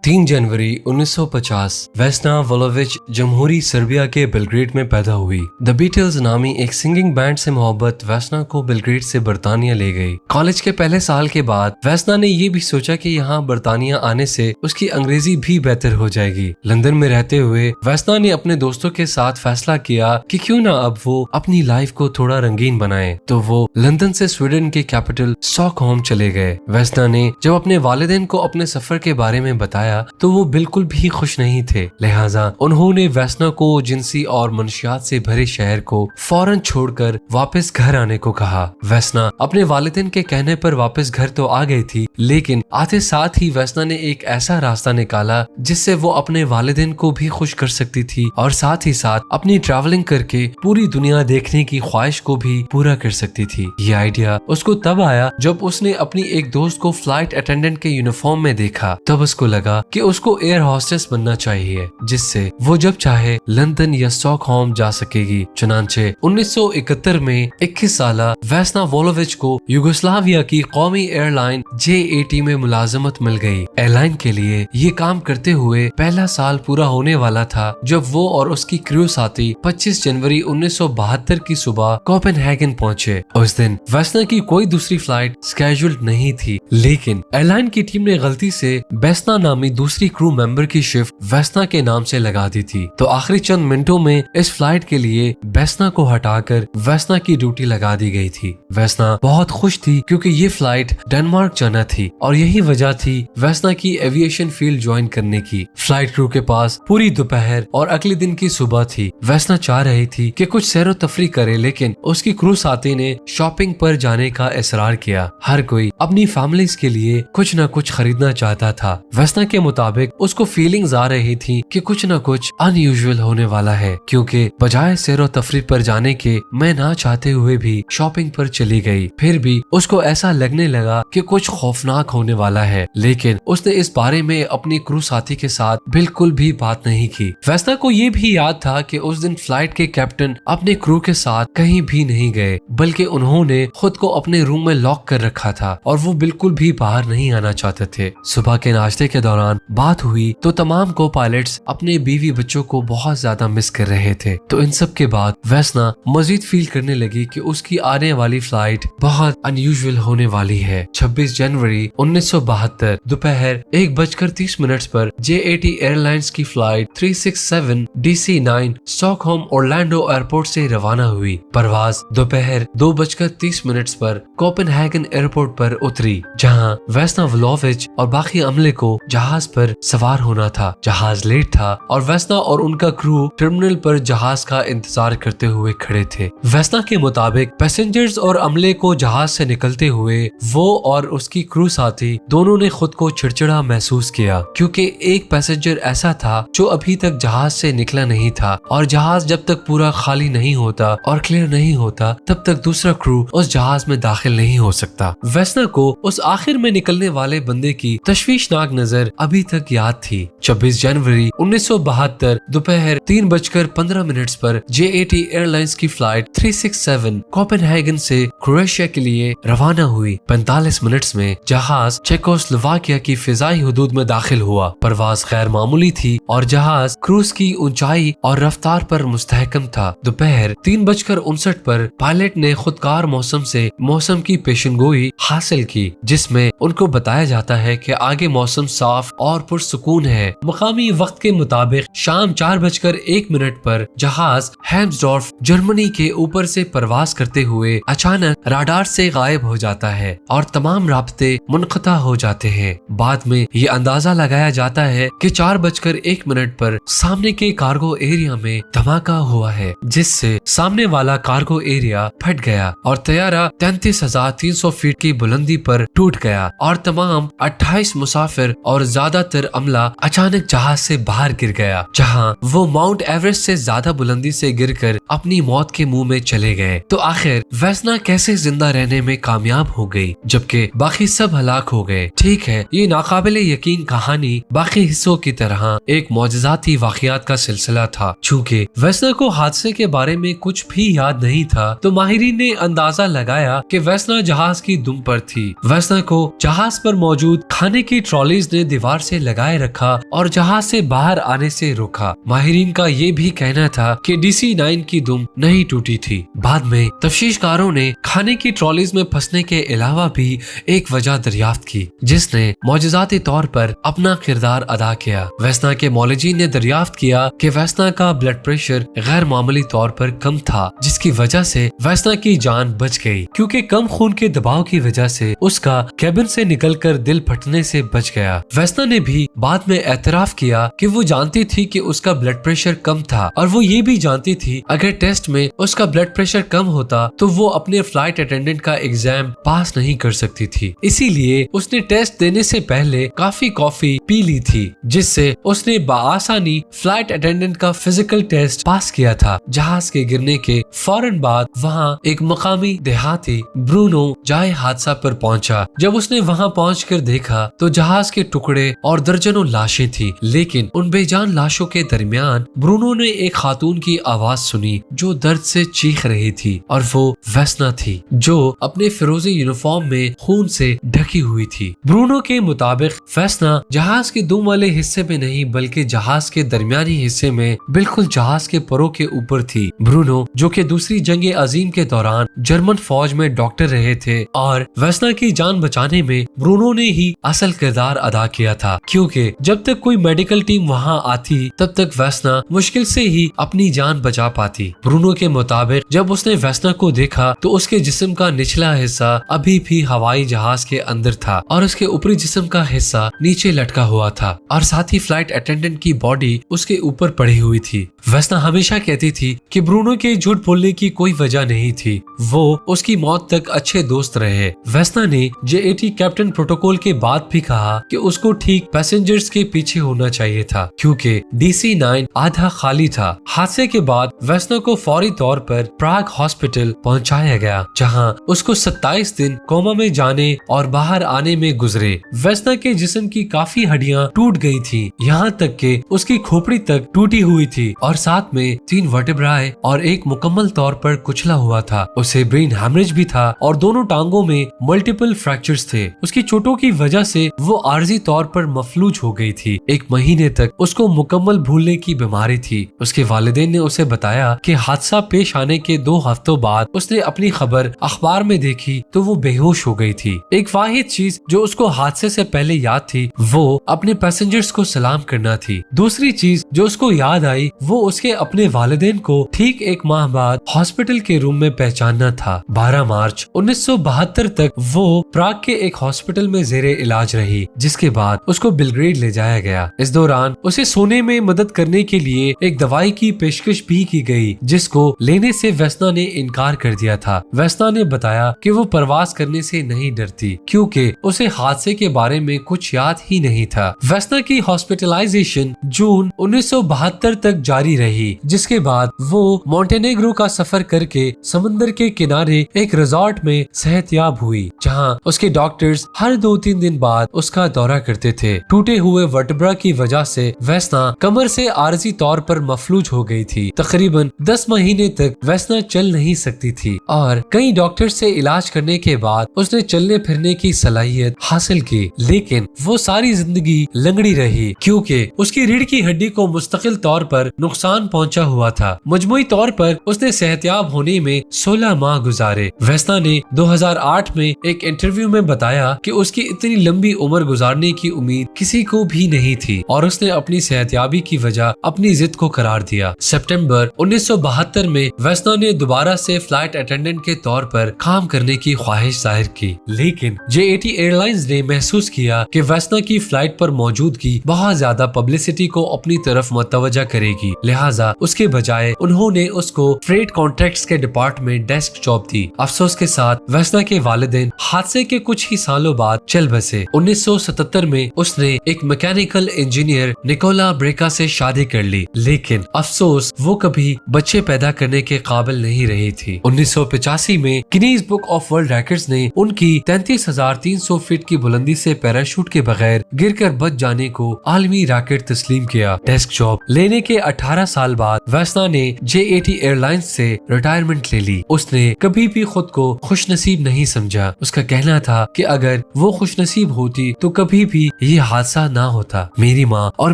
3 जनवरी 1950 वेस्ना वोलोविच जमहूरी सर्बिया के बेलग्रेड में पैदा हुई। द बीटल्स नामी एक सिंगिंग बैंड से मोहब्बत वेस्ना को बेलग्रेड से बर्तानिया ले गई। कॉलेज के पहले साल के बाद वेस्ना ने ये भी सोचा कि यहाँ बर्तानिया आने से उसकी अंग्रेजी भी बेहतर हो जाएगी। लंदन में रहते हुए वेस्ना ने अपने दोस्तों के साथ फैसला किया कि क्यों ना अब वो अपनी लाइफ को थोड़ा रंगीन बनाए, तो वो लंदन से स्वीडन के कैपिटल स्टॉकहोम चले गए। वेस्ना ने जब अपने वालिदैन को अपने सफर के बारे में बताया तो वो बिल्कुल भी खुश नहीं थे, लिहाजा उन्होंने वेस्ना को जिनसी और मंशियात से भरे शहर को फौरन छोड़कर वापस घर आने को कहा। वेस्ना अपने वालिदैन के कहने पर वापस घर तो आ गई थी, लेकिन आते साथ ही वेस्ना ने एक ऐसा रास्ता निकाला जिससे वो अपने वालिदैन को भी खुश कर सकती थी और साथ ही साथ अपनी ट्रैवलिंग करके पूरी दुनिया देखने की ख्वाहिश को भी पूरा कर सकती थी। ये आइडिया उसको तब आया जब उसने अपनी एक दोस्त को फ्लाइट अटेंडेंट के यूनिफॉर्म में देखा। तब उसको लगा कि उसको एयर होस्टेस बनना चाहिए, जिससे वो जब चाहे लंदन या स्टॉकहोम जा सकेगी। चुनांचे 1971 में 21 साल वेस्ना वोलोविच को युगोस्लाविया की कौमी एयरलाइन JAT में मुलाजमत मिल गई। एयरलाइन के लिए ये काम करते हुए पहला साल पूरा होने वाला था जब वो और उसकी क्रू साथी 25 जनवरी 1972 की सुबह कोपेनहेगन पहुंचे। उस दिन वेस्ना की कोई दूसरी फ्लाइट स्केड्यूल्ड नहीं थी, लेकिन एयरलाइन की टीम ने गलती से वेस्ना नामी दूसरी क्रू मेंबर की शिफ्ट वेस्ना के नाम से लगा दी थी, तो आखिरी चंद मिनटों में इस फ्लाइट के लिए वेस्ना को हटाकर वेस्ना की ड्यूटी लगा दी गई थी। वेस्ना बहुत खुश थी क्योंकि ये फ्लाइट डेनमार्क जाना थी और यही वजह थी वेस्ना की एविएशन फील्ड ज्वाइन करने की। फ्लाइट क्रू के पास पूरी दोपहर और अगले दिन की सुबह थी। वेस्ना चाह रही थी कि कुछ सैरो तफरी करे, लेकिन उसकी क्रू साथी ने शॉपिंग पर जाने का इसरार किया। हर कोई अपनी फैमिलीज के लिए कुछ न कुछ खरीदना चाहता था। वेस्ना के मुताबिक उसको फीलिंग्स आ रही थी कि कुछ न कुछ अनयूजुअल होने वाला है, क्योंकि बजाय सैरो तफरी पर जाने के मैं ना चाहते हुए भी शॉपिंग पर चली गई। फिर भी उसको ऐसा लगने लगा कि कुछ खौफनाक होने वाला है, लेकिन उसने इस बारे में अपनी क्रू साथी के साथ बिल्कुल भी बात नहीं की। वेस्ना को ये भी याद था कि उस दिन फ्लाइट के कैप्टन अपने क्रू के साथ कहीं भी नहीं गए, बल्कि उन्होंने खुद को अपने रूम में लॉक कर रखा था और वो बिल्कुल भी बाहर नहीं आना चाहते थे। सुबह के नाश्ते के दौरान बात हुई तो तमाम को पायलट्स अपने बीवी बच्चों को बहुत ज्यादा मिस कर रहे थे। तो इन सब के बाद वेस्ना मजीद फील करने लगी कि उसकी आने वाली फ्लाइट बहुत अनयूजुअल होने वाली है। 26 जनवरी 1972 दोपहर 1:30 पर JAT एयरलाइंस की flight 367 DC-9 Stockholm Orlando airport से रवाना हुई। परवाज दोपहर 2:30 पर कोपेनहेगन एयरपोर्ट पर उतरी, जहां वेस्ना वोलोविच और बाकी अमले को जहाज पर सवार होना था। जहाज लेट था और वेस्ना और उनका क्रू टर्मिनल पर जहाज का इंतजार करते हुए खड़े थे। वेस्ना के मुताबिक पैसेंजर्स और अमले को जहाज से निकलते हुए वो और उसकी क्रू साथी दोनों ने खुद को चिड़चिड़ा महसूस किया, क्योंकि एक पैसेंजर ऐसा था जो अभी तक जहाज से निकला नहीं था और जहाज जब तक पूरा खाली नहीं होता और क्लियर नहीं होता तब तक दूसरा क्रू उस जहाज में दाखिल नहीं हो सकता। वेस्ना को उस आखिर में निकलने वाले बंदे की तशवीशनाक नजर अभी तक याद थी। 26 जनवरी 1972 दोपहर 3:15 पर JAT एयरलाइंस की फ्लाइट 367 कोपेनहेगन से क्रोएशिया के लिए रवाना हुई। 45 मिनट्स में जहाज चेकोस्लोवाकिया की फिजाई हुदूद में दाखिल हुआ। परवाज गैर मामूली थी और जहाज क्रूज की ऊंचाई और रफ्तार पर मुस्तहकम था। दोपहर 3:59 पर पायलट ने खुदकार मौसम से मौसम की पेशनगोई हासिल की, जिसमें उनको बताया जाता है कि आगे मौसम साफ और पुरसुकून है। मकामी वक्त के मुताबिक शाम 4:01 पर जहाज हेम्सडॉर्फ जर्मनी के ऊपर से परवाज करते हुए अचानक राडार से गायब हो जाता है और तमाम राब्ते मुनक़ता हो जाते हैं। बाद में ये अंदाजा लगाया जाता है कि 4:01 पर सामने के कार्गो एरिया में धमाका हुआ है, जिससे सामने वाला कार्गो एरिया फट गया और तैयारा 33,300 फीट की बुलंदी पर टूट गया और तमाम 28 मुसाफिर और ज्यादातर अमला अचानक जहाज से बाहर गिर गया, जहां वो माउंट एवरेस्ट से ज्यादा बुलंदी से गिरकर अपनी मौत के मुंह में चले गए। तो आखिर वेस्ना कैसे जिंदा रहने में कामयाब हो गई जबकि बाकी सब हलाक हो गए? ठीक है, ये नाकाबिले यकीन कहानी बाकी हिस्सों की तरह एक मौजज़ाती वाक़ियात का सिलसिला था। चूँकि वेस्ना को हादसे के बारे में कुछ भी याद नहीं था, तो माहिरीन ने अंदाजा लगाया कि वेस्ना जहाज की दुम पर थी। वेस्ना को जहाज पर मौजूद खाने की ट्रॉलीज ने दीवार तलवार से लगाए रखा और जहाज से बाहर आने से रोका। माहिरीन का ये भी कहना था कि DC-9 की दुम नहीं टूटी थी। बाद में तफ्तीशकारों ने खाने की ट्रॉलीज में फंसने के अलावा भी एक वजह दरियाफ्त की जिसने मौजूदाती तौर पर अपना किरदार अदा किया। वेस्ना के मौलजी ने दरियाफ्त किया कि वेस्ना का ब्लड प्रेशर गैर मामूली तौर पर कम था, जिसकी वजह से वेस्ना की जान बच गई, क्योंकि कम खून के दबाव की वजह से उसका कैबिन से निकलकर दिल फटने से बच गया। वेस्ना ने भी बाद में एतराफ किया कि वो जानती थी कि उसका ब्लड प्रेशर कम था और वो ये भी जानती थी अगर टेस्ट में उसका ब्लड प्रेशर कम होता तो वो अपने फ्लाइट अटेंडेंट का एग्जाम पास नहीं कर सकती थी। इसीलिए उसने टेस्ट देने से पहले काफी कॉफी पी ली थी, जिससे उसने बआसानी फ्लाइट अटेंडेंट का फिजिकल टेस्ट पास किया था। जहाज के गिरने के फौरन बाद वहाँ एक मकामी देहाती ब्रूनो जाए हादसा पर पहुंचा। जब उसने वहाँ पहुंचकर देखा तो जहाज के टुकड़े और दर्जनों लाशें थी, लेकिन उन बेजान लाशों के दरमियान ब्रूनो ने एक खातून की आवाज सुनी जो दर्द से चीख रही थी, और वो वेस्ना थी जो अपने फिरोजी यूनिफॉर्म में खून से ढकी हुई थी। ब्रूनो के मुताबिक वेस्ना जहाज के दुम वाले हिस्से में नहीं बल्कि जहाज के दरमियानी हिस्से में बिल्कुल जहाज के परों के ऊपर थी। ब्रूनो जो कि दूसरी जंग अजीम के दौरान जर्मन फौज में डॉक्टर रहे थे और वेस्ना की जान बचाने में ब्रूनो ने ही असल किरदार अदा किया था, क्योंकि जब तक कोई मेडिकल टीम वहां आती तब तक वेस्ना मुश्किल से ही अपनी जान बचा पाती। ब्रूनो के मुताबिक जब उसने वेस्ना को देखा तो उसके जिस्म का निचला हिस्सा अभी भी हवाई जहाज के अंदर था और उसके ऊपरी जिस्म का हिस्सा नीचे लटका हुआ था, और साथ ही फ्लाइट अटेंडेंट की बॉडी उसके ऊपर पड़ी हुई थी। वेस्ना हमेशा कहती थी कि ब्रूनो के झूठ बोलने की कोई वजह नहीं थी, वो उसकी मौत तक अच्छे दोस्त रहे। वेस्ना ने JAT कैप्टन प्रोटोकॉल के बाद भी कहा कि उसको ठीक पैसेंजर्स के पीछे होना चाहिए था, क्योंकि DC-9 आधा खाली था। हादसे के बाद वेस्ना को फौरी तौर पर प्राग हॉस्पिटल पहुंचाया गया, जहां उसको 27 दिन कोमा में जाने और बाहर आने में गुजरे। वेस्ना के जिस्म की काफी हड्डियां टूट गई थी, यहाँ तक कि उसकी खोपड़ी तक टूटी हुई थी और साथ में 3 वर्टेब्राए और एक मुकम्मल तौर पर कुचला हुआ था। उसे ब्रेन हैमरेज भी था और दोनों टांगों में मल्टीपल फ्रैक्चर्स थे। उसकी चोटों की वजह से वो आर्जी तौर पर मफलूज हो गई थी। 1 महीने तक उसको मुकम्मल भूलने की बीमारी थी। उसके वालिदैन ने उसे बताया कि हादसा पेश आने के 2 हफ्तों बाद उसने अपनी खबर अखबार में देखी तो वो बेहोश हो गई थी। एक वाहिद चीज जो उसको हादसे से पहले याद थी वो अपने पैसेंजर्स को सलाम करना थी। दूसरी चीज जो उसको याद आई वो उसके अपने वालिदैन को ठीक 1 माह बाद हॉस्पिटल के रूम में पहचानना था। 12 मार्च 1972 तक वो प्राग के एक हॉस्पिटल में जेरे इलाज रही, जिसके बाद उसको बेलग्रेड ले जाया गया। इस दौरान उसे सोने में मदद करने के लिए एक दवाई की पेशकश भी की गई, जिसको लेने से वेस्ना ने इनकार कर दिया था। वेस्ना ने बताया कि वो परवाज करने से नहीं डरती, क्योंकि उसे हादसे के बारे में कुछ याद ही नहीं था। वेस्ना की हॉस्पिटलाइजेशन जून 1972 तक जारी रही, जिसके बाद वो मोंटेनेग्रो का सफर करके समंदर के किनारे एक रिजॉर्ट में सेहतयाब हुई, जहां उसके डॉक्टर्स हर 2-3 दिन बाद उसका दौरा करते थे। टूटे हुए वर्टेब्रा की वजह से वेस्ना कमर से आर्जी तौर पर मफलूज हो गई थी। तकरीबन 10 महीने तक वेस्ना चल नहीं सकती थी और कई डॉक्टर से इलाज करने के बाद उसने चलने फिरने की सलाहियत हासिल की, लेकिन वो सारी जिंदगी लंगड़ी रही, क्योंकि उसकी रीढ़ की हड्डी को मुस्तकिल तौर पर नुकसान पहुंचा हुआ था। मजमूई तौर पर उसने सेहतयाब होने में 16 माह गुजारे। वेस्ना ने 2008 में एक इंटरव्यू में बताया कि उसकी इतनी लंबी उम्र गुजारने की उम्मीद किसी को भी नहीं थी और उसने अपनी सेहतयाबी की वजह अपनी जिद को करार दिया। सितंबर 1972 में वेस्ना ने दोबारा से फ्लाइट अटेंडेंट के तौर पर काम करने की ख्वाहिश जाहिर की, लेकिन JAT एयरलाइंस ने महसूस किया कि वेस्ना की फ्लाइट पर मौजूदगी बहुत ज्यादा पब्लिसिटी को अपनी तरफ मुतवज्जा करेगी, लिहाजा उसके बजाय उन्होंने उसको फ्रेट कॉन्ट्रैक्ट्स के डिपार्टमेंट डेस्क जॉब दी। अफसोस के साथ वेस्ना के वालिदैन हादसे के कुछ ही सालों बाद चल बसे। 1977 में उसने एक मैकेनिकल इंजीनियर निकोला ब्रेका से शादी कर ली, लेकिन अफसोस वो कभी बच्चे पैदा करने के काबिल नहीं रही थी। 1985 में Guinness book of world records ने उनकी 33,300 फीट की बुलंदी से पैराशूट के बगैर गिरकर बच जाने को आलमी रैकेट तस्लीम किया। डेस्क जॉब लेने के 18 साल बाद वेस्ना ने JAT एयरलाइंस से रिटायरमेंट ले ली। उसने कभी भी खुद को खुशनसीब नहीं समझा। उसका कहना था कि अगर वो खुशनसीब होती तो कभी भी ये हादसा ना होता, मेरी माँ और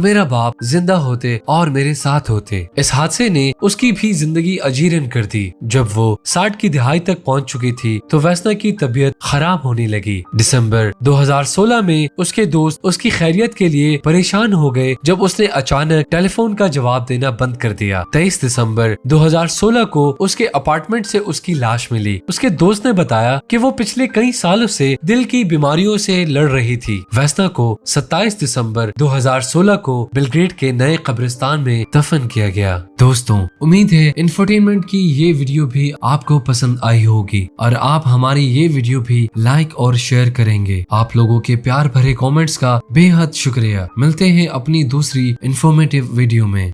मेरा बाप जिंदा होते और मेरे साथ होते। इस हादसे ने उसकी भी जिंदगी अजीरन कर दी। जब वो 60 की दिहाई तक पहुंच चुकी थी तो वैसना की तबीयत खराब होने लगी। दिसंबर 2016 में उसके दोस्त उसकी खैरियत के लिए परेशान हो गए जब उसने अचानक टेलीफोन का जवाब देना बंद कर दिया। 23 दिसंबर 2016 को उसके अपार्टमेंट से उसकी लाश मिली। उसके दोस्त ने बताया कि वो पिछले कई सालों से दिल की बीमारियों से लड़ रही थी। वैसना को 27 दिसंबर 2016 को बेलग्रेड के नए कब्रिस्तान में दफन किया गया। दोस्तों, उम्मीद है इंफोटेनमेंट की ये वीडियो भी आपको पसंद आई होगी और आप हमारी ये वीडियो भी लाइक और शेयर करेंगे। आप लोगों के प्यार भरे कमेंट्स का बेहद शुक्रिया। मिलते हैं अपनी दूसरी इंफॉर्मेटिव वीडियो में।